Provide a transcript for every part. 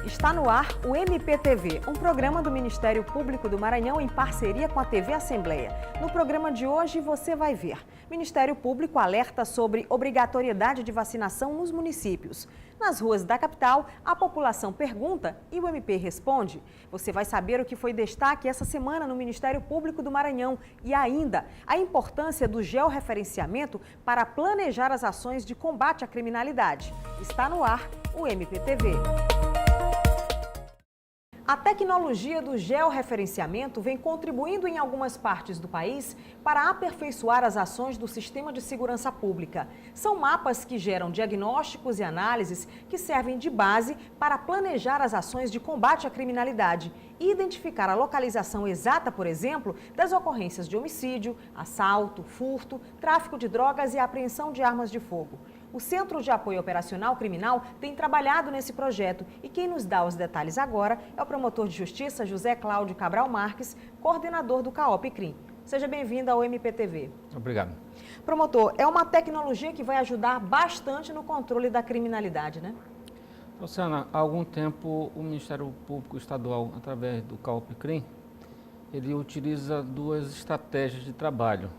Está no ar o MPTV, um programa do Ministério Público do Maranhão em parceria com a TV Assembleia. No programa de hoje você vai ver: Ministério Público alerta sobre obrigatoriedade de vacinação nos municípios. Nas ruas da capital, a população pergunta e o MP responde. Você vai saber o que foi destaque essa semana no Ministério Público do Maranhão e ainda a importância do georreferenciamento para planejar as ações de combate à criminalidade. Está no ar o MPTV. A tecnologia do georreferenciamento vem contribuindo em algumas partes do país para aperfeiçoar as ações do sistema de segurança pública. São mapas que geram diagnósticos e análises que servem de base para planejar as ações de combate à criminalidade e identificar a localização exata, por exemplo, das ocorrências de homicídio, assalto, furto, tráfico de drogas e apreensão de armas de fogo. O Centro de Apoio Operacional Criminal tem trabalhado nesse projeto e quem nos dá os detalhes agora é o promotor de justiça José Cláudio Cabral Marques, coordenador do CAOP-CRIM. Seja bem-vindo ao MPTV. Obrigado. Promotor, é uma tecnologia que vai ajudar bastante no controle da criminalidade, né? Luciana, há algum tempo o Ministério Público Estadual, através do CAOP-CRIM, ele utiliza duas estratégias de trabalho,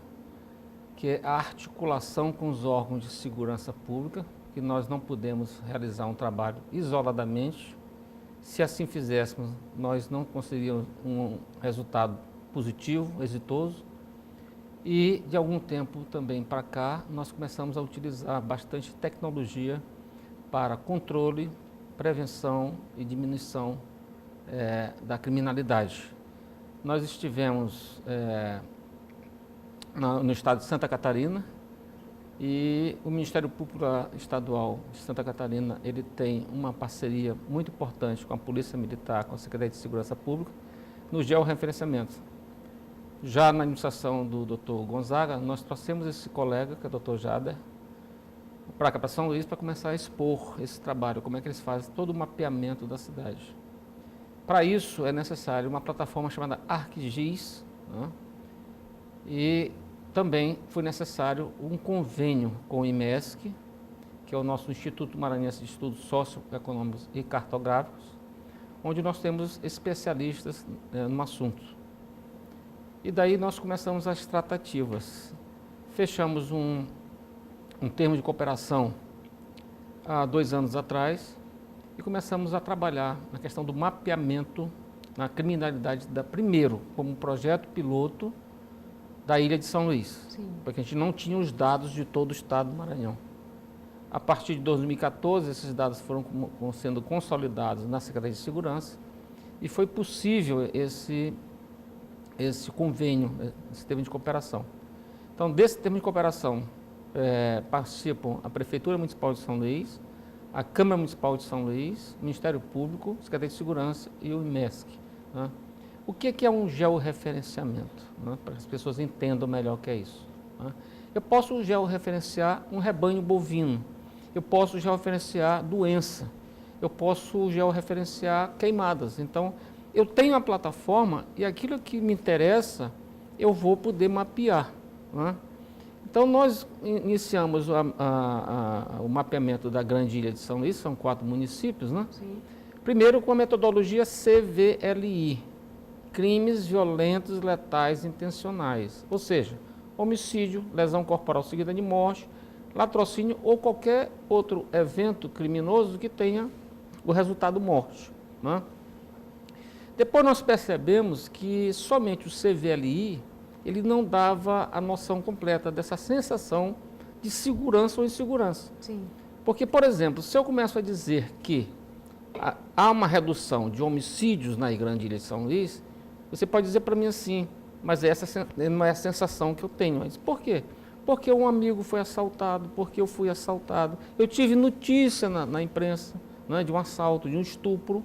que é a articulação com os órgãos de segurança pública, que nós não podemos realizar um trabalho isoladamente. Se assim fizéssemos, nós não conseguiríamos um resultado positivo, exitoso. E, de algum tempo também para cá, nós começamos a utilizar bastante tecnologia para controle, prevenção e diminuição da criminalidade. Nós estivemos no estado de Santa Catarina, e o Ministério Público Estadual de Santa Catarina, ele tem uma parceria muito importante com a Polícia Militar, com a Secretaria de Segurança Pública, no georreferenciamento. Já na administração do Dr. Gonzaga, nós trouxemos esse colega, que é o Dr. Jader, para cá, para São Luís, para começar a expor esse trabalho, como é que eles fazem todo o mapeamento da cidade. Para isso é necessário uma plataforma chamada ArcGIS, né? E também foi necessário um convênio com o IMESC, que é o nosso Instituto Maranhense de Estudos Socioeconômicos e Cartográficos, onde nós temos especialistas no assunto. E daí nós começamos as tratativas. Fechamos um termo de cooperação há 2 anos atrás e começamos a trabalhar na questão do mapeamento na criminalidade primeiro, como projeto piloto da ilha de São Luís. Sim. Porque a gente não tinha os dados de todo o estado do Maranhão. A partir de 2014, esses dados foram sendo consolidados na Secretaria de Segurança e foi possível esse convênio, esse termo de cooperação. Então, desse termo de cooperação, participam a Prefeitura Municipal de São Luís, a Câmara Municipal de São Luís, o Ministério Público, a Secretaria de Segurança e o IMESC, né? O que é um georreferenciamento, né? Para que as pessoas entendam melhor o que é isso, né? Eu posso georreferenciar um rebanho bovino, eu posso georreferenciar doença, eu posso georreferenciar queimadas. Então, eu tenho a plataforma e aquilo que me interessa, eu vou poder mapear, né? Então, nós iniciamos o mapeamento da grande ilha de São Luís, são 4 municípios, né? Sim. Primeiro com a metodologia CVLI, crimes violentos, letais, intencionais, ou seja, homicídio, lesão corporal seguida de morte, latrocínio ou qualquer outro evento criminoso que tenha o resultado morte, né? Depois nós percebemos que somente o CVLI, ele não dava a noção completa dessa sensação de segurança ou insegurança. Sim. Porque, por exemplo, se eu começo a dizer que há uma redução de homicídios na grande ilha de São Luís, você pode dizer para mim assim, mas essa não é a sensação que eu tenho. Mas por quê? Porque um amigo foi assaltado, porque eu fui assaltado. Eu tive notícia na imprensa, né, de um assalto, de um estupro.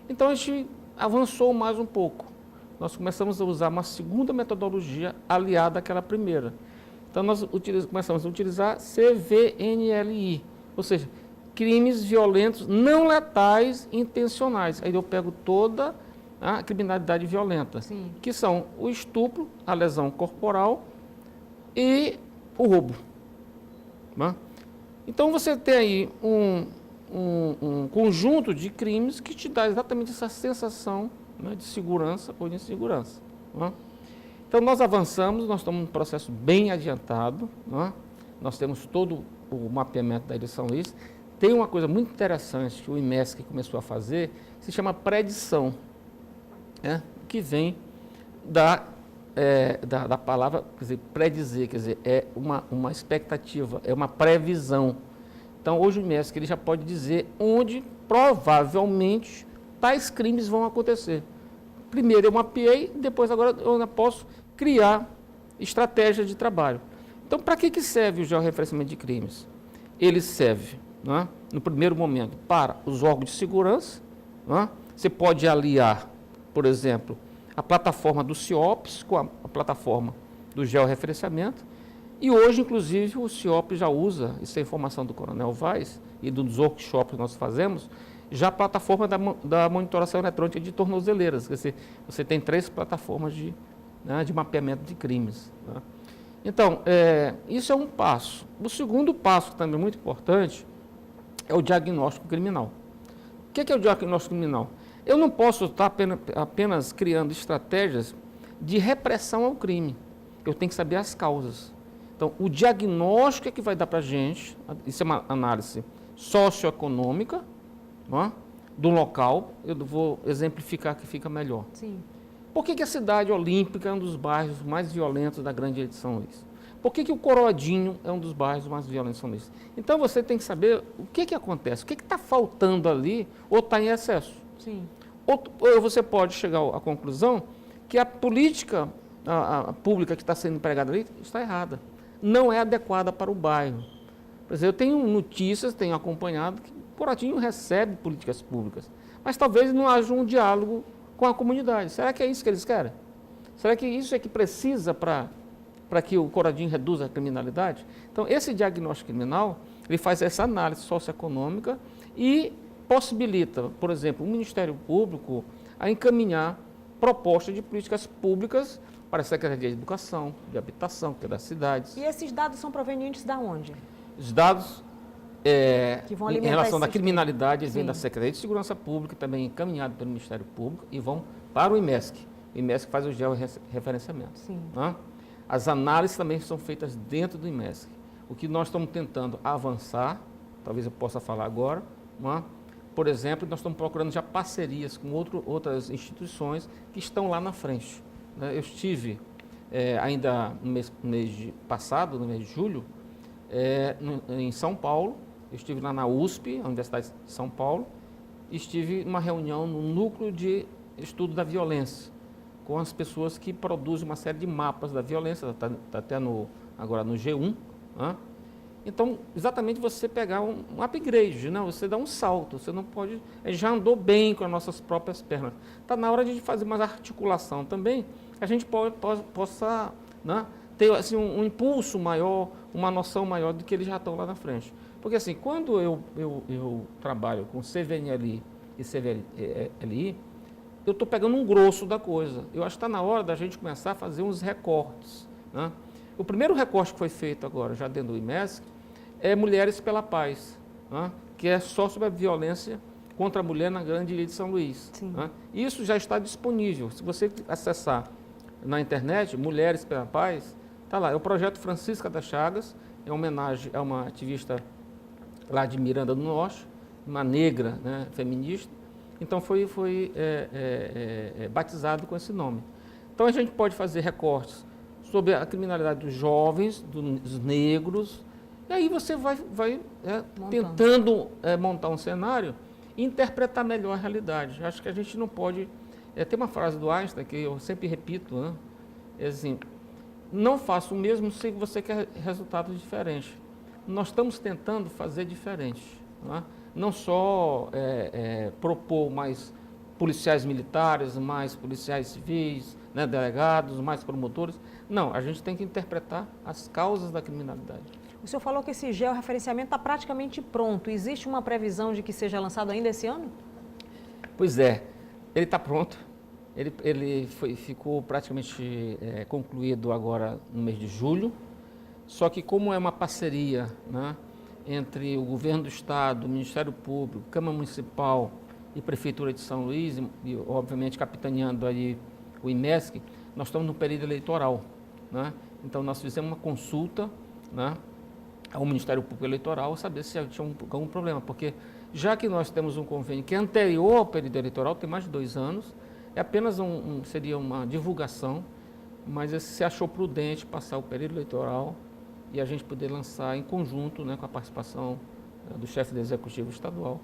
Então a gente avançou mais um pouco. Nós começamos a usar uma segunda metodologia aliada àquela primeira. Então nós começamos a utilizar CVNLI, ou seja, crimes violentos não letais intencionais. Aí eu pego toda a criminalidade violenta, Sim. que são o estupro, a lesão corporal e o roubo, né? Então você tem aí um conjunto de crimes que te dá exatamente essa sensação, né, de segurança ou de insegurança. Né? Então, nós avançamos, nós estamos num processo bem adiantado, né? Nós temos todo o mapeamento da Ilha de São Luís. Tem uma coisa muito interessante que o IMESC começou a fazer, que se chama predição, né? Que vem da palavra, quer dizer, predizer, quer dizer, é uma expectativa, é uma previsão. Então, hoje o IMESC ele já pode dizer onde provavelmente tais crimes vão acontecer. Primeiro eu mapeei, depois agora eu posso criar estratégias de trabalho. Então, para que serve o georreferenciamento de crimes? Ele serve, né, no primeiro momento, para os órgãos de segurança. Né? Você pode aliar, por exemplo, a plataforma do CIOPS com a plataforma do georreferenciamento. E hoje, inclusive, o CIOPS já usa, isso é informação do Coronel Vaz e dos workshops que nós fazemos, já a plataforma da monitoração eletrônica de tornozeleiras. Quer dizer, você tem 3 plataformas de mapeamento de crimes. Né? Então, isso é um passo. O segundo passo, que também é muito importante, é o diagnóstico criminal. O que é o diagnóstico criminal? Eu não posso estar apenas criando estratégias de repressão ao crime. Eu tenho que saber as causas. Então, o diagnóstico é que vai dar para a gente, isso é uma análise socioeconômica, não é? Do local. Eu vou exemplificar que fica melhor. Sim. Por que a cidade olímpica é um dos bairros mais violentos da grande Ilha de São Luís? Por que o Coroadinho é um dos bairros mais violentos de São Luís? Então, você tem que saber o que acontece, o que está faltando ali ou está em excesso. Sim. Ou você pode chegar à conclusão que a política pública que está sendo empregada ali está errada, não é adequada para o bairro. Por exemplo, eu tenho notícias, tenho acompanhado que o Coroadinho recebe políticas públicas, mas talvez não haja um diálogo com a comunidade. Será que é isso que eles querem? Será que isso é que precisa para que o Coroadinho reduza a criminalidade? Então, esse diagnóstico criminal, ele faz essa análise socioeconômica e possibilita, por exemplo, o Ministério Público a encaminhar propostas de políticas públicas para a Secretaria de Educação, de Habitação, que é das cidades. E esses dados são provenientes de onde? Os dados que vão em relação à esse criminalidade vêm Sim. da Secretaria de Segurança Pública, também encaminhado pelo Ministério Público, e vão para o IMESC. O IMESC faz o georreferenciamento. Sim. Né? As análises também são feitas dentro do IMESC. O que nós estamos tentando avançar, talvez eu possa falar agora, né? Por exemplo, nós estamos procurando já parcerias com outras instituições que estão lá na frente. Né? Eu estive ainda no mês passado, no mês de julho, em São Paulo. Eu estive lá na USP, a Universidade de São Paulo, e estive numa reunião no Núcleo de Estudo da Violência, com as pessoas que produzem uma série de mapas da violência, está até agora no G1. Né? Então, exatamente você pegar um upgrade, né? Você dá um salto, você não pode... já andou bem com as nossas próprias pernas. Está na hora de fazer mais articulação também, que a gente possa, né, ter assim, um impulso maior, uma noção maior de que eles já estão lá na frente. Porque assim, quando eu trabalho com CVNLI e CVLI, eu estou pegando um grosso da coisa. Eu acho que está na hora da gente começar a fazer uns recortes. Né? O primeiro recorte que foi feito agora, já dentro do IMESC, é Mulheres pela Paz, né? Que é só sobre a violência contra a mulher na grande Ilha de São Luís. Né? Isso já está disponível. Se você acessar na internet, Mulheres pela Paz, está lá. É o projeto Francisca das Chagas, é uma homenagem a uma ativista lá de Miranda do Norte, uma negra, né, feminista. Então foi batizado com esse nome. Então a gente pode fazer recortes sobre a criminalidade dos jovens, dos negros, e aí você vai tentando montar um cenário e interpretar melhor a realidade. Acho que a gente não pode... tem uma frase do Einstein que eu sempre repito, né? É assim, não faça o mesmo se você quer resultados diferentes. Nós estamos tentando fazer diferente. Né? Não só propor mais policiais militares, mais policiais civis, né, delegados, mais promotores. Não, a gente tem que interpretar as causas da criminalidade. O senhor falou que esse georreferenciamento está praticamente pronto. Existe uma previsão de que seja lançado ainda esse ano? Pois é, ele está pronto. Ele ficou praticamente concluído agora no mês de julho. Só que como é uma parceria, né, entre o governo do Estado, o Ministério Público, Câmara Municipal e Prefeitura de São Luís, e obviamente capitaneando aí o IMESC, nós estamos no período eleitoral, né? Então nós fizemos uma consulta, né, ao Ministério Público Eleitoral, saber se tinha algum problema, porque já que nós temos um convênio que é anterior ao período eleitoral, tem mais de 2 anos, é apenas seria uma divulgação, mas se achou prudente passar o período eleitoral e a gente poder lançar em conjunto, né, com a participação do chefe do Executivo Estadual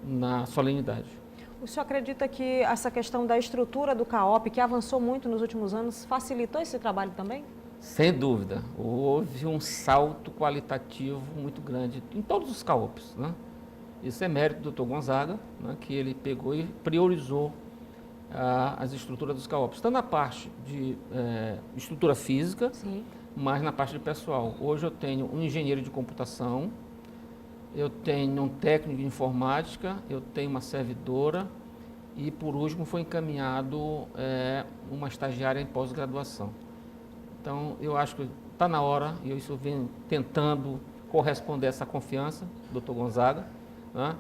na solenidade. O senhor acredita que essa questão da estrutura do CAOP, que avançou muito nos últimos anos, facilitou esse trabalho também? Sem dúvida, houve um salto qualitativo muito grande em todos os CAOPs, né? Isso é mérito do Dr. Gonzaga, né, que ele pegou e priorizou as estruturas dos CAOPs, tanto na parte de estrutura física, sim, mas na parte de pessoal. Hoje eu tenho um engenheiro de computação, eu tenho um técnico de informática, eu tenho uma servidora e, por último, foi encaminhado uma estagiária em pós-graduação. Então, eu acho que está na hora, e eu venho tentando corresponder a essa confiança, Dr. Gonzaga, né?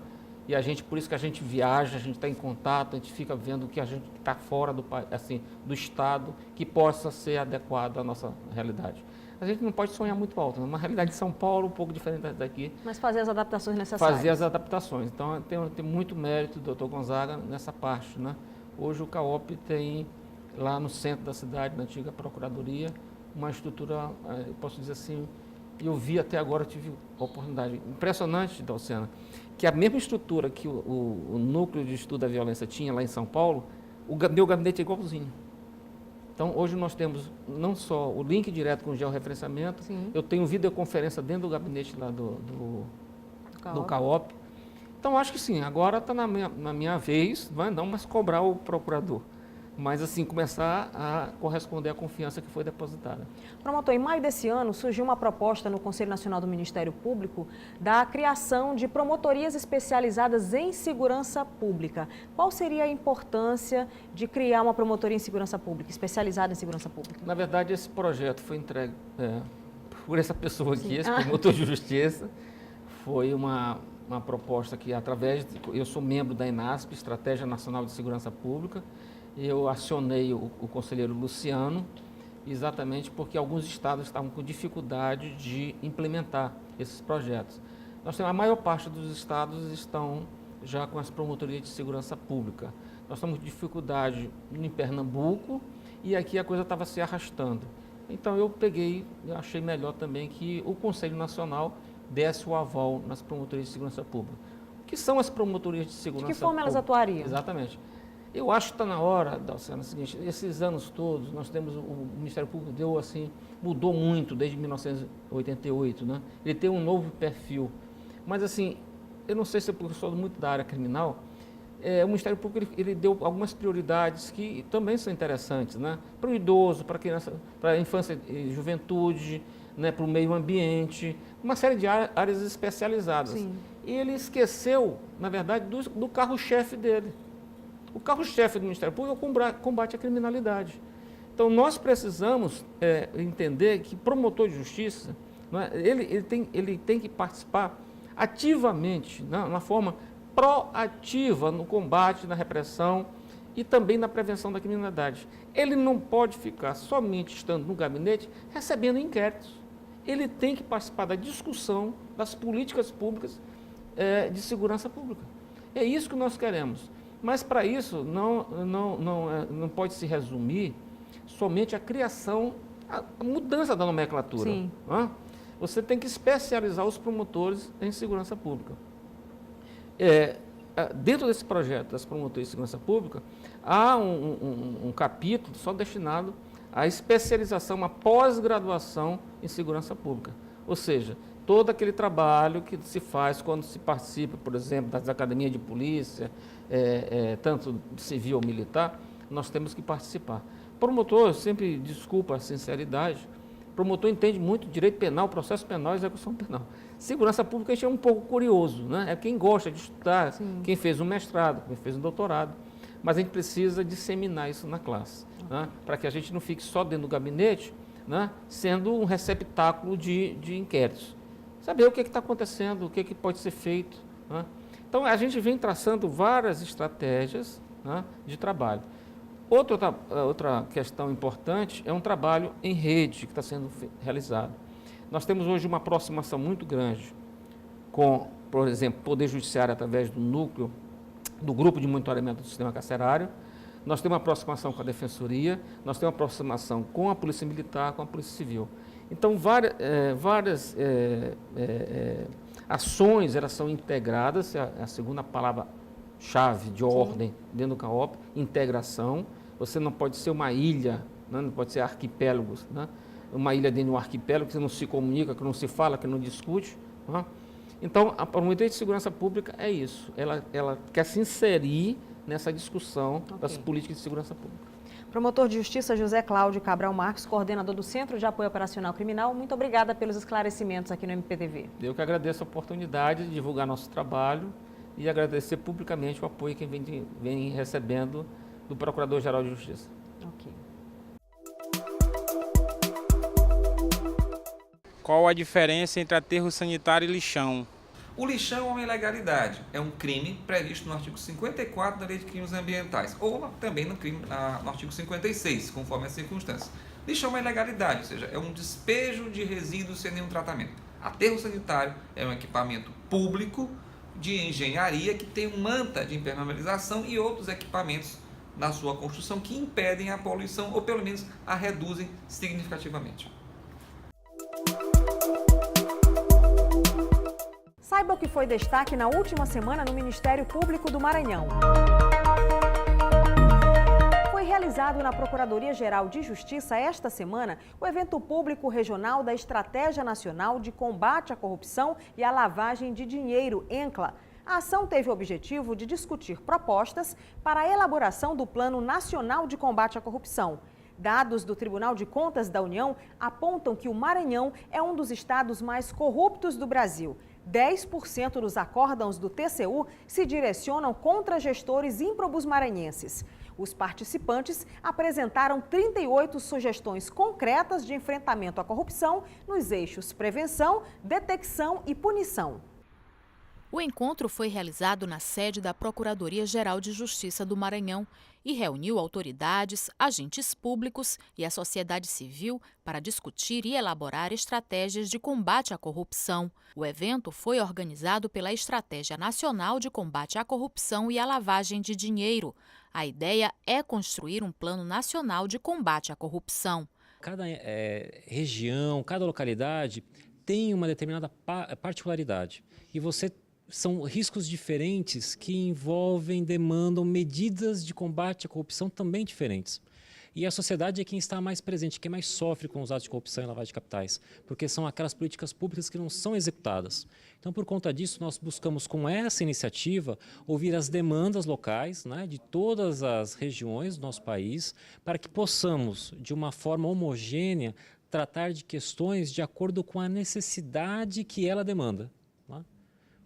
E a gente, por isso que a gente viaja, a gente está em contato, a gente fica vendo o que a gente está fora do Estado, que possa ser adequado à nossa realidade. A gente não pode sonhar muito alto, né? Uma realidade de São Paulo um pouco diferente daqui. Mas fazer as adaptações necessárias. Fazer as adaptações. Então, tem muito mérito do Dr. Gonzaga nessa parte, né? Hoje o CAOP tem, lá no centro da cidade, na antiga Procuradoria, uma estrutura, eu posso dizer assim, eu vi até agora, tive a oportunidade. Impressionante, Dalciana, que a mesma estrutura que o Núcleo de Estudo da Violência tinha lá em São Paulo, meu gabinete é igualzinho. Então, hoje nós temos não só o link direto com o georreferenciamento, sim, eu tenho videoconferência dentro do gabinete lá do CAOP. Então, acho que sim, agora está na minha vez, não mais cobrar o procurador, mas assim, começar a corresponder à confiança que foi depositada. Promotor, em maio desse ano surgiu uma proposta no Conselho Nacional do Ministério Público da criação de promotorias especializadas em segurança pública. Qual seria a importância de criar uma promotoria em segurança pública, especializada em segurança pública? Na verdade, esse projeto foi entregue por essa pessoa aqui, esse promotor de justiça. Foi uma proposta que, eu sou membro da ENASP, Estratégia Nacional de Segurança Pública. Eu acionei o conselheiro Luciano, exatamente porque alguns estados estavam com dificuldade de implementar esses projetos. A maior parte dos estados estão já com as promotorias de segurança pública. Nós estamos com dificuldade em Pernambuco e aqui a coisa estava se arrastando. Então eu achei melhor também que o Conselho Nacional desse o aval nas promotorias de segurança pública. O que são as promotorias de segurança pública? De que forma elas atuariam? Exatamente. Eu acho que está na hora, Dalciana, é o seguinte, esses anos todos, nós temos, o Ministério Público mudou muito desde 1988, né? Ele tem um novo perfil, mas assim, eu não sei se é porque eu sou muito da área criminal, o Ministério Público ele deu algumas prioridades que também são interessantes, né? Para o idoso, para a criança, para a infância e juventude, né? Para o meio ambiente, uma série de áreas especializadas. Sim. E ele esqueceu, na verdade, do carro-chefe dele. O carro-chefe do Ministério Público é o combate à criminalidade. Então, nós precisamos entender que promotor de justiça, né, ele tem que participar ativamente, né, uma forma proativa no combate, na repressão e também na prevenção da criminalidade. Ele não pode ficar somente estando no gabinete recebendo inquéritos. Ele tem que participar da discussão das políticas públicas de segurança pública. É isso que nós queremos. Mas, para isso, não pode se resumir somente a criação, a mudança da nomenclatura. Sim. Né? Você tem que especializar os promotores em segurança pública. Dentro desse projeto das promotorias de segurança pública, há um capítulo só destinado à especialização, uma pós-graduação em segurança pública. Ou seja, todo aquele trabalho que se faz quando se participa, por exemplo, das academias de polícia, tanto civil ou militar, nós temos que participar. Promotor, sempre desculpa a sinceridade, promotor entende muito direito penal, processo penal e execução penal. Segurança pública a gente é um pouco curioso, né? É quem gosta de estudar, sim, quem fez um mestrado, quem fez um doutorado, mas a gente precisa disseminar isso na classe, né? Para que a gente não fique só dentro do gabinete, né? Sendo um receptáculo de inquéritos. saber o que está acontecendo, o que pode ser feito, né? Então, a gente vem traçando várias estratégias, né, de trabalho. Outra questão importante é um trabalho em rede que está sendo realizado. Nós temos hoje uma aproximação muito grande com, por exemplo, o Poder Judiciário através do núcleo, do grupo de monitoramento do sistema carcerário. Nós temos uma aproximação com a Defensoria, nós temos uma aproximação com a Polícia Militar, com a Polícia Civil. Então, várias ações, elas são integradas, a segunda palavra-chave de ordem dentro do CAOP, integração. Você não pode ser uma ilha, né? Não pode ser arquipélagos, né? Uma ilha dentro de um arquipélago que você não se comunica, que não se fala, que não discute, né? Então, a Promotoria de Segurança Pública é isso, ela quer se inserir nessa discussão das políticas de segurança pública. Promotor de Justiça José Cláudio Cabral Marques, coordenador do Centro de Apoio Operacional Criminal, muito obrigada pelos esclarecimentos aqui no MPTV. Eu que agradeço a oportunidade de divulgar nosso trabalho e agradecer publicamente o apoio que vem recebendo do Procurador-Geral de Justiça. Ok. Qual a diferença entre aterro sanitário e lixão? O lixão é uma ilegalidade, é um crime previsto no artigo 54 da Lei de Crimes Ambientais, ou também no artigo 56, conforme as circunstâncias. Lixão é uma ilegalidade, ou seja, é um despejo de resíduos sem nenhum tratamento. Aterro sanitário é um equipamento público de engenharia que tem um manta de impermeabilização e outros equipamentos na sua construção que impedem a poluição ou pelo menos a reduzem significativamente. Saiba o que foi destaque na última semana no Ministério Público do Maranhão. Foi realizado na Procuradoria-Geral de Justiça esta semana o evento público regional da Estratégia Nacional de Combate à Corrupção e à Lavagem de Dinheiro, ENCLA. A ação teve o objetivo de discutir propostas para a elaboração do Plano Nacional de Combate à Corrupção. Dados do Tribunal de Contas da União apontam que o Maranhão é um dos estados mais corruptos do Brasil. 10% dos acórdãos do TCU se direcionam contra gestores ímprobos maranhenses. Os participantes apresentaram 38 sugestões concretas de enfrentamento à corrupção nos eixos prevenção, detecção e punição. O encontro foi realizado na sede da Procuradoria-Geral de Justiça do Maranhão e reuniu autoridades, agentes públicos e a sociedade civil para discutir e elaborar estratégias de combate à corrupção. O evento foi organizado pela Estratégia Nacional de Combate à Corrupção e à Lavagem de Dinheiro. A ideia é construir um plano nacional de combate à corrupção. Cada região, cada localidade tem uma determinada particularidade e são riscos diferentes que demandam medidas de combate à corrupção também diferentes. E a sociedade é quem está mais presente, quem mais sofre com os atos de corrupção e lavagem de capitais, porque são aquelas políticas públicas que não são executadas. Então, por conta disso, nós buscamos com essa iniciativa ouvir as demandas locais, né, de todas as regiões do nosso país, para que possamos, de uma forma homogênea, tratar de questões de acordo com a necessidade que ela demanda, né,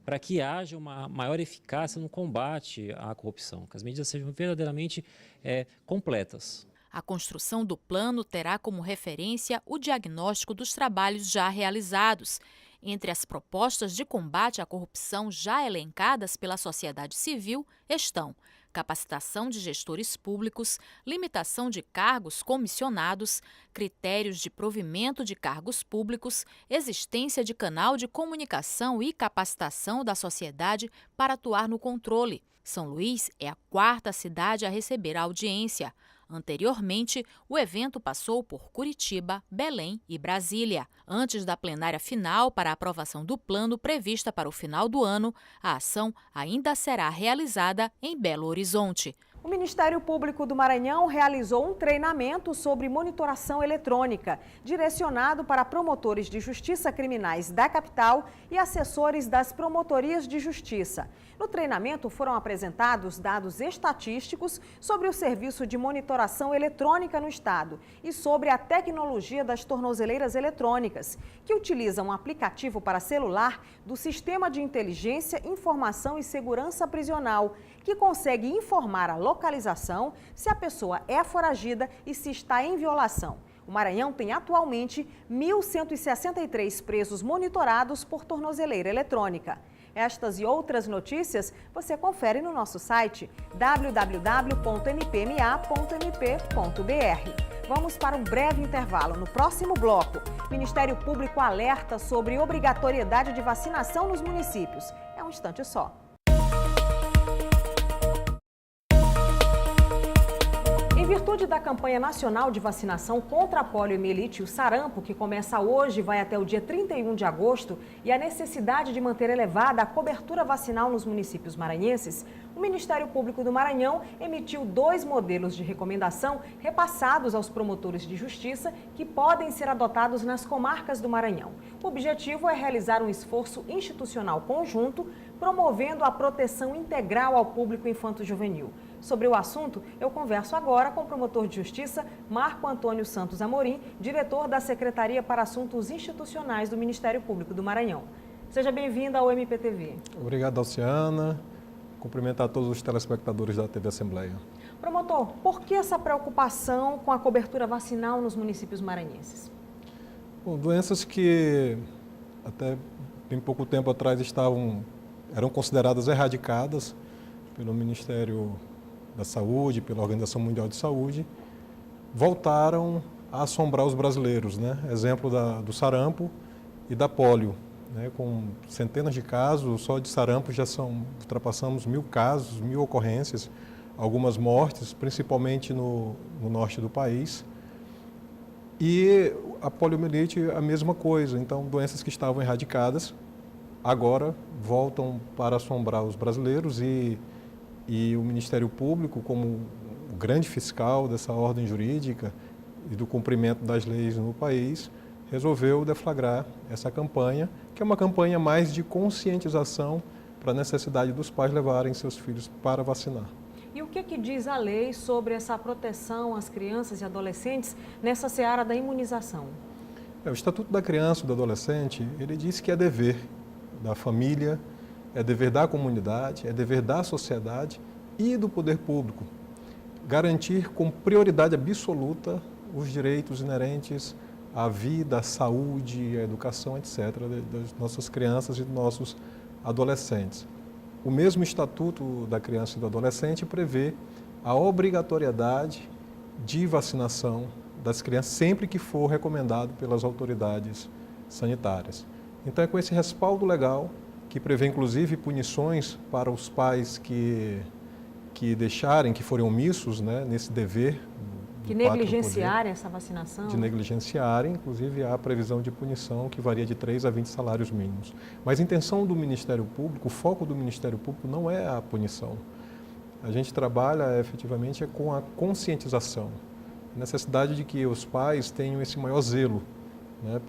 para que haja uma maior eficácia no combate à corrupção, que as medidas sejam verdadeiramente completas. A construção do plano terá como referência o diagnóstico dos trabalhos já realizados. Entre as propostas de combate à corrupção já elencadas pela sociedade civil estão capacitação de gestores públicos, limitação de cargos comissionados, critérios de provimento de cargos públicos, existência de canal de comunicação e capacitação da sociedade para atuar no controle. São Luís é a 4ª cidade a receber a audiência. Anteriormente, o evento passou por Curitiba, Belém e Brasília. Antes da plenária final para a aprovação do plano prevista para o final do ano, a ação ainda será realizada em Belo Horizonte. O Ministério Público do Maranhão realizou um treinamento sobre monitoração eletrônica, direcionado para promotores de justiça criminais da capital e assessores das promotorias de justiça. No treinamento foram apresentados dados estatísticos sobre o serviço de monitoração eletrônica no estado e sobre a tecnologia das tornozeleiras eletrônicas, que utilizam um aplicativo para celular do Sistema de Inteligência, Informação e Segurança Prisional, que consegue informar a localização, se a pessoa é foragida e se está em violação. O O Maranhão tem atualmente 1.163 presos monitorados por tornozeleira eletrônica. Estas e outras notícias você confere no nosso site www.mpma.mp.br. Vamos para um breve intervalo. No próximo bloco, o Ministério Público alerta sobre obrigatoriedade de vacinação nos municípios. É um instante só. Em virtude da campanha nacional de vacinação contra a poliomielite e o sarampo, que começa hoje e vai até o dia 31 de agosto, e a necessidade de manter elevada a cobertura vacinal nos municípios maranhenses, o Ministério Público do Maranhão emitiu 2 modelos de recomendação repassados aos promotores de justiça que podem ser adotados nas comarcas do Maranhão. O objetivo é realizar um esforço institucional conjunto, promovendo a proteção integral ao público infanto-juvenil. Sobre o assunto, eu converso agora com o promotor de justiça Marco Antônio Santos Amorim, diretor da Secretaria para Assuntos Institucionais do Ministério Público do Maranhão. Seja bem-vindo ao MPTV. Obrigado, Alciana. Cumprimentar todos os telespectadores da TV Assembleia. Promotor, por que essa preocupação com a cobertura vacinal nos municípios maranhenses? Bom, doenças que até bem pouco tempo atrás eram consideradas erradicadas pelo Ministério da Saúde, pela Organização Mundial de Saúde, voltaram a assombrar os brasileiros, né? Exemplo do sarampo e da polio, né? Com centenas de casos, só de sarampo já ultrapassamos 1.000 casos, 1.000 ocorrências, algumas mortes, principalmente no norte do país. E a poliomielite, a mesma coisa. Então, doenças que estavam erradicadas, agora voltam para assombrar os brasileiros e o Ministério Público, como o grande fiscal dessa ordem jurídica e do cumprimento das leis no país, resolveu deflagrar essa campanha, que é uma campanha mais de conscientização para a necessidade dos pais levarem seus filhos para vacinar. E o que diz a lei sobre essa proteção às crianças e adolescentes nessa seara da imunização? O Estatuto da Criança e do Adolescente, ele diz que é dever da família, é dever da comunidade, é dever da sociedade e do poder público garantir com prioridade absoluta os direitos inerentes à vida, à saúde, à educação, etc., das nossas crianças e dos nossos adolescentes. O mesmo Estatuto da Criança e do Adolescente prevê a obrigatoriedade de vacinação das crianças sempre que for recomendado pelas autoridades sanitárias. Então, é com esse respaldo legal, que prevê inclusive punições para os pais que deixarem, que forem omissos, né, nesse dever. Que negligenciarem essa vacinação? De negligenciarem, inclusive há a previsão de punição que varia de 3 a 20 salários mínimos. Mas a intenção do Ministério Público, o foco do Ministério Público não é a punição. A gente trabalha efetivamente com a conscientização, a necessidade de que os pais tenham esse maior zelo, né,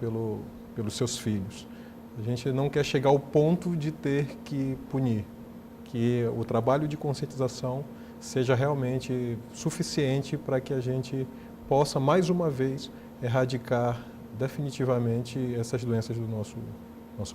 pelos seus filhos. A gente não quer chegar ao ponto de ter que punir, que o trabalho de conscientização seja realmente suficiente para que a gente possa, mais uma vez, erradicar definitivamente essas doenças do nosso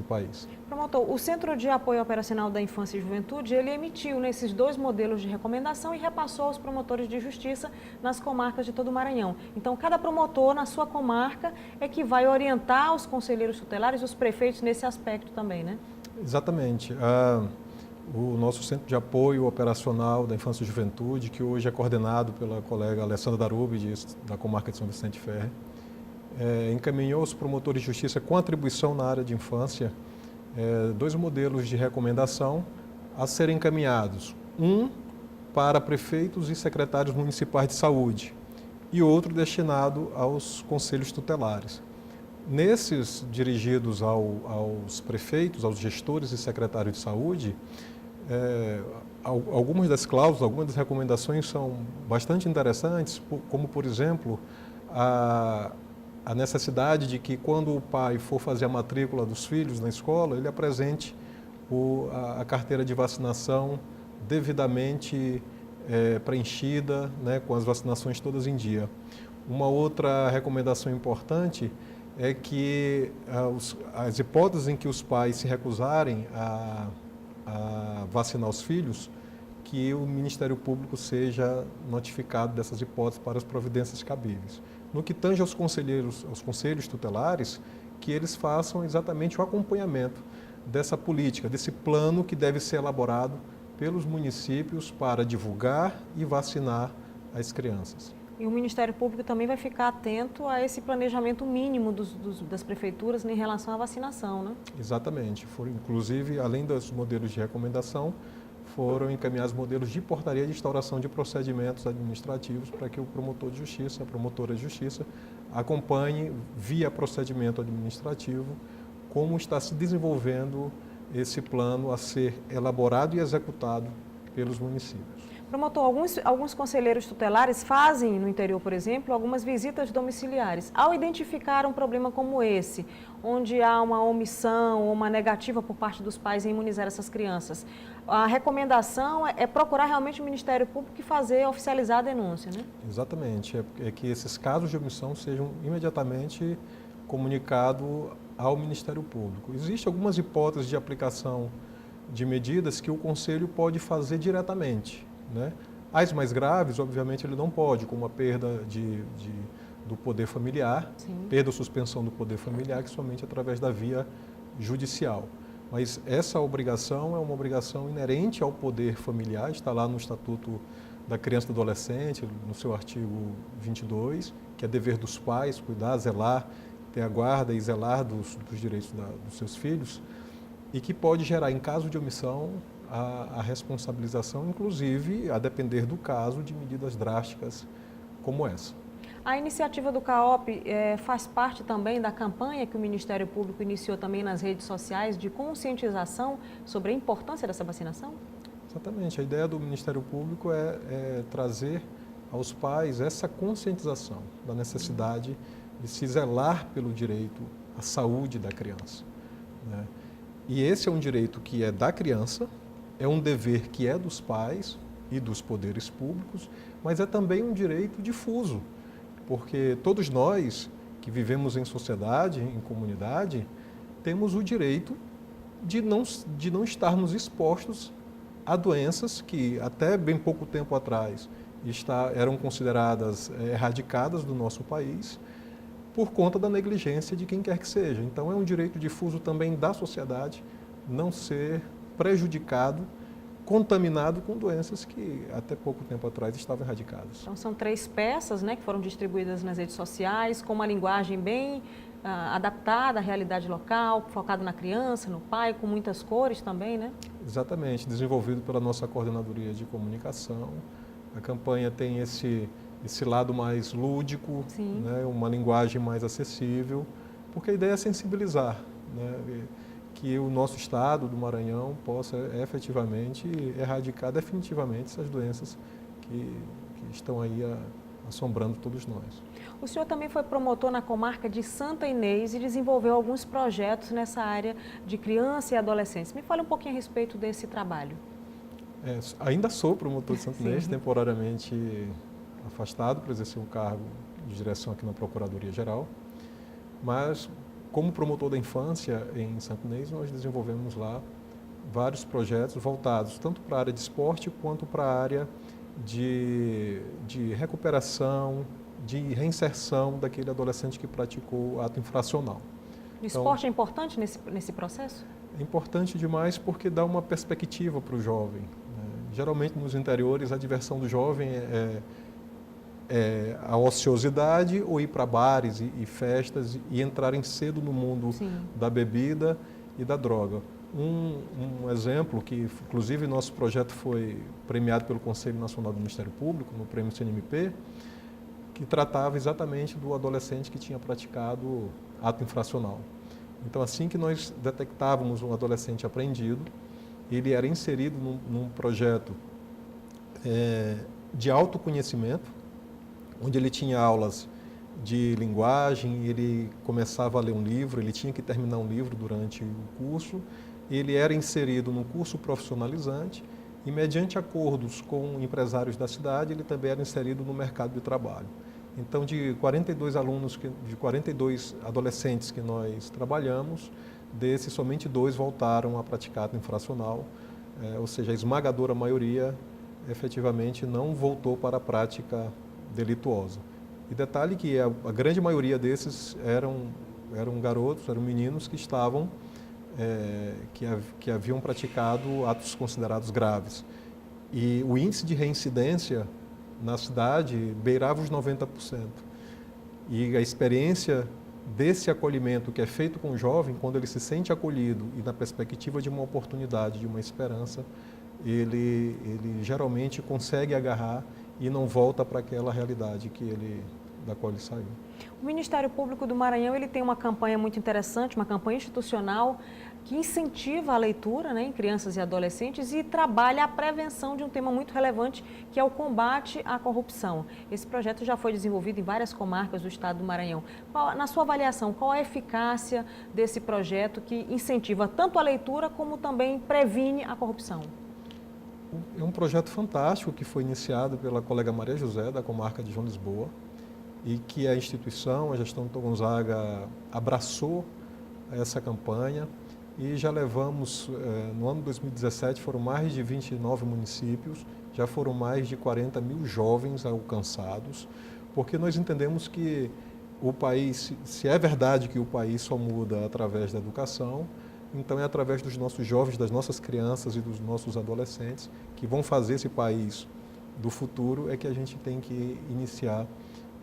país. Promotor, o Centro de Apoio Operacional da Infância e Juventude, ele emitiu nesses 2 modelos de recomendação e repassou aos promotores de justiça nas comarcas de todo o Maranhão. Então, cada promotor na sua comarca é que vai orientar os conselheiros tutelares, os prefeitos nesse aspecto também, né? Exatamente. O nosso Centro de Apoio Operacional da Infância e Juventude, que hoje é coordenado pela colega Alessandra Darubide, da comarca de São Vicente Ferre, encaminhou aos promotores de justiça com atribuição na área de infância 2 modelos de recomendação a serem encaminhados. Um para prefeitos e secretários municipais de saúde e outro destinado aos conselhos tutelares. Nesses dirigidos aos prefeitos, aos gestores e secretários de saúde, algumas das cláusulas, algumas das recomendações são bastante interessantes, como, por exemplo, a necessidade de que, quando o pai for fazer a matrícula dos filhos na escola, ele apresente a carteira de vacinação devidamente preenchida, né, com as vacinações todas em dia. Uma outra recomendação importante é que as hipóteses em que os pais se recusarem a vacinar os filhos, que o Ministério Público seja notificado dessas hipóteses para as providências cabíveis. no que tange aos conselhos tutelares, que eles façam exatamente o acompanhamento dessa política, desse plano que deve ser elaborado pelos municípios para divulgar e vacinar as crianças. E o Ministério Público também vai ficar atento a esse planejamento mínimo das prefeituras em relação à vacinação, né? Exatamente. Inclusive, além dos modelos de recomendação, foram encaminhados modelos de portaria de instauração de procedimentos administrativos para que o promotor de justiça, a promotora de justiça, acompanhe via procedimento administrativo como está se desenvolvendo esse plano a ser elaborado e executado pelos municípios. Promotor, alguns conselheiros tutelares fazem, no interior, por exemplo, algumas visitas domiciliares. Ao identificar um problema como esse, onde há uma omissão ou uma negativa por parte dos pais em imunizar essas crianças, a recomendação é procurar realmente o Ministério Público e oficializar a denúncia, né? Exatamente. É que esses casos de omissão sejam imediatamente comunicados ao Ministério Público. Existem algumas hipóteses de aplicação de medidas que o Conselho pode fazer diretamente, né? As mais graves, obviamente, ele não pode, como a perda do poder familiar, Sim. perda ou suspensão do poder familiar, que somente através da via judicial. Mas essa obrigação é uma obrigação inerente ao poder familiar, está lá no Estatuto da Criança e do Adolescente, no seu artigo 22, que é dever dos pais cuidar, zelar, ter a guarda e zelar dos direitos dos seus filhos, e que pode gerar, em caso de omissão, a responsabilização, inclusive, a depender do caso, de medidas drásticas como essa. A iniciativa do CAOP faz parte também da campanha que o Ministério Público iniciou também nas redes sociais de conscientização sobre a importância dessa vacinação? Exatamente. A ideia do Ministério Público é trazer aos pais essa conscientização da necessidade de se zelar pelo direito à saúde da criança, né? E esse é um direito que é da criança, é um dever que é dos pais e dos poderes públicos, mas é também um direito difuso, porque todos nós que vivemos em sociedade, em comunidade, temos o direito de não estarmos expostos a doenças que até bem pouco tempo atrás eram consideradas erradicadas do nosso país por conta da negligência de quem quer que seja. Então é um direito difuso também da sociedade não ser prejudicado, contaminado com doenças que até pouco tempo atrás estavam erradicadas. Então são 3 peças, né, que foram distribuídas nas redes sociais, com uma linguagem bem adaptada à realidade local, focado na criança, no pai, com muitas cores também, né? Exatamente, desenvolvido pela nossa coordenadoria de comunicação. A campanha tem esse lado mais lúdico, né, uma linguagem mais acessível, porque a ideia é sensibilizar, né, que o nosso estado do Maranhão possa efetivamente erradicar definitivamente essas doenças que estão aí assombrando todos nós. O senhor também foi promotor na comarca de Santa Inês e desenvolveu alguns projetos nessa área de criança e adolescentes. Me fale um pouquinho a respeito desse trabalho. Ainda sou promotor de Santa Inês, temporariamente afastado para exercer um cargo de direção aqui na Procuradoria-Geral, mas como promotor da infância em Santa Inês, nós desenvolvemos lá vários projetos voltados tanto para a área de esporte quanto para a área de recuperação, de reinserção daquele adolescente que praticou ato infracional. O esporte é importante nesse processo? É importante demais porque dá uma perspectiva para o jovem, né? Geralmente nos interiores a diversão do jovem é a ociosidade ou ir para bares e festas e entrarem cedo no mundo da bebida e da droga. Um exemplo que, inclusive, nosso projeto foi premiado pelo Conselho Nacional do Ministério Público, no Prêmio CNMP, que tratava exatamente do adolescente que tinha praticado ato infracional. Então, assim que nós detectávamos um adolescente apreendido, ele era inserido num projeto de autoconhecimento, onde ele tinha aulas de linguagem, ele começava a ler um livro, ele tinha que terminar um livro durante o curso, ele era inserido num curso profissionalizante e, mediante acordos com empresários da cidade, ele também era inserido no mercado de trabalho. Então, de 42 adolescentes que nós trabalhamos, desses somente 2 voltaram a praticar ato infracional, ou seja, a esmagadora maioria efetivamente não voltou para a prática delituosa. E detalhe que a grande maioria desses eram garotos, eram meninos que estavam, que haviam praticado atos considerados graves. E o índice de reincidência na cidade beirava os 90%. E a experiência desse acolhimento que é feito com o jovem, quando ele se sente acolhido e na perspectiva de uma oportunidade, de uma esperança, ele geralmente consegue agarrar e não volta para aquela realidade da qual ele saiu. O Ministério Público do Maranhão ele tem uma campanha muito interessante, uma campanha institucional que incentiva a leitura, né, em crianças e adolescentes e trabalha a prevenção de um tema muito relevante, que é o combate à corrupção. Esse projeto já foi desenvolvido em várias comarcas do estado do Maranhão. Na sua avaliação, qual a eficácia desse projeto que incentiva tanto a leitura como também previne a corrupção? É um projeto fantástico que foi iniciado pela colega Maria José, da comarca de João Lisboa, e que a instituição, a gestão do Dr. Gonzaga, abraçou essa campanha e já levamos, no ano de 2017, foram mais de 29 municípios, já foram mais de 40 mil jovens alcançados, porque nós entendemos que o país, se é verdade que o país só muda através da educação, então é através dos nossos jovens, das nossas crianças e dos nossos adolescentes que vão fazer esse país do futuro, é que a gente tem que iniciar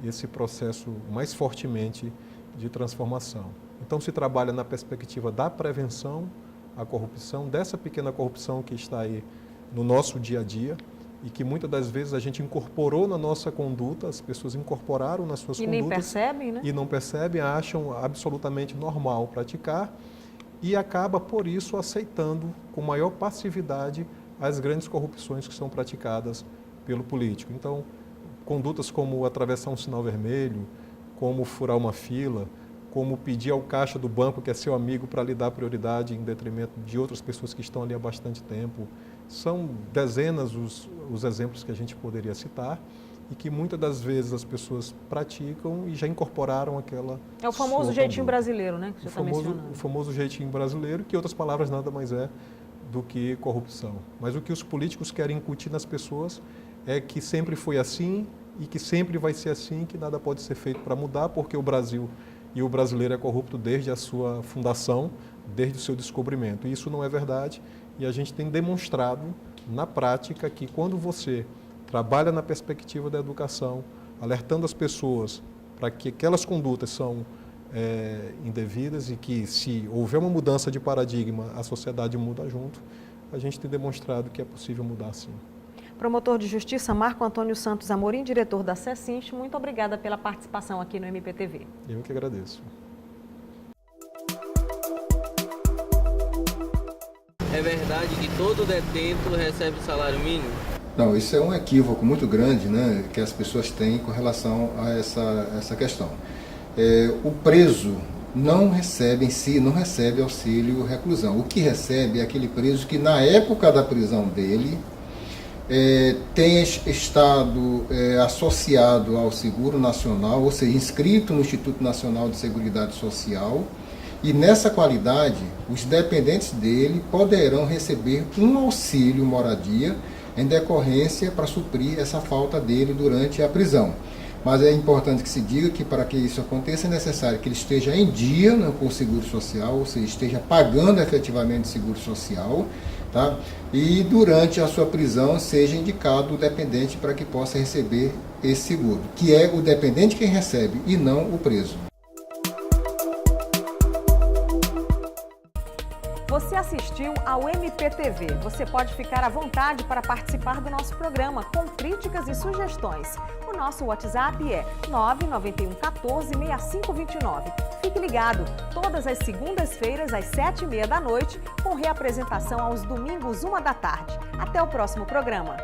esse processo mais fortemente de transformação. Então se trabalha na perspectiva da prevenção à corrupção, dessa pequena corrupção que está aí no nosso dia a dia e que muitas das vezes a gente incorporou na nossa conduta, as pessoas incorporaram nas suas condutas. E nem percebem, né? E não percebem, acham absolutamente normal praticar e acaba, por isso, aceitando com maior passividade as grandes corrupções que são praticadas pelo político. Então, condutas como atravessar um sinal vermelho, como furar uma fila, como pedir ao caixa do banco, que é seu amigo, para lhe dar prioridade em detrimento de outras pessoas que estão ali há bastante tempo. São dezenas os exemplos que a gente poderia citar e que muitas das vezes as pessoas praticam e já incorporaram aquela... É o famoso jeitinho brasileiro, né, que você está mencionando. O famoso jeitinho brasileiro, que, em outras palavras, nada mais é do que corrupção. Mas o que os políticos querem incutir nas pessoas é que sempre foi assim e que sempre vai ser assim, que nada pode ser feito para mudar, porque o Brasil e o brasileiro é corrupto desde a sua fundação, desde o seu descobrimento. E isso não é verdade e a gente tem demonstrado na prática que quando você trabalha na perspectiva da educação, alertando as pessoas para que aquelas condutas são indevidas e que se houver uma mudança de paradigma, a sociedade muda junto, a gente tem demonstrado que é possível mudar sim. Promotor de Justiça Marco Antônio Santos Amorim, diretor da CECINST, muito obrigada pela participação aqui no MPTV. Eu que agradeço. É verdade que todo detento recebe salário mínimo? Não, isso é um equívoco muito grande, né, que as pessoas têm com relação a essa questão. O preso não recebe em si, não recebe auxílio reclusão. O que recebe é aquele preso que na época da prisão dele tem estado associado ao Seguro Nacional, ou seja, inscrito no Instituto Nacional de Seguridade Social, e nessa qualidade, os dependentes dele poderão receber um auxílio moradia em decorrência para suprir essa falta dele durante a prisão. Mas é importante que se diga que para que isso aconteça é necessário que ele esteja em dia, né, com o seguro social, ou seja, esteja pagando efetivamente o seguro social, tá? E durante a sua prisão seja indicado o dependente para que possa receber esse seguro, que é o dependente quem recebe e não o preso. Você assistiu ao MPTV. Você pode ficar à vontade para participar do nosso programa com críticas e sugestões. O nosso WhatsApp é 991 14 6529. Fique ligado, todas as segundas-feiras às 7h30 da noite, com reapresentação aos domingos 1h da tarde. Até o próximo programa.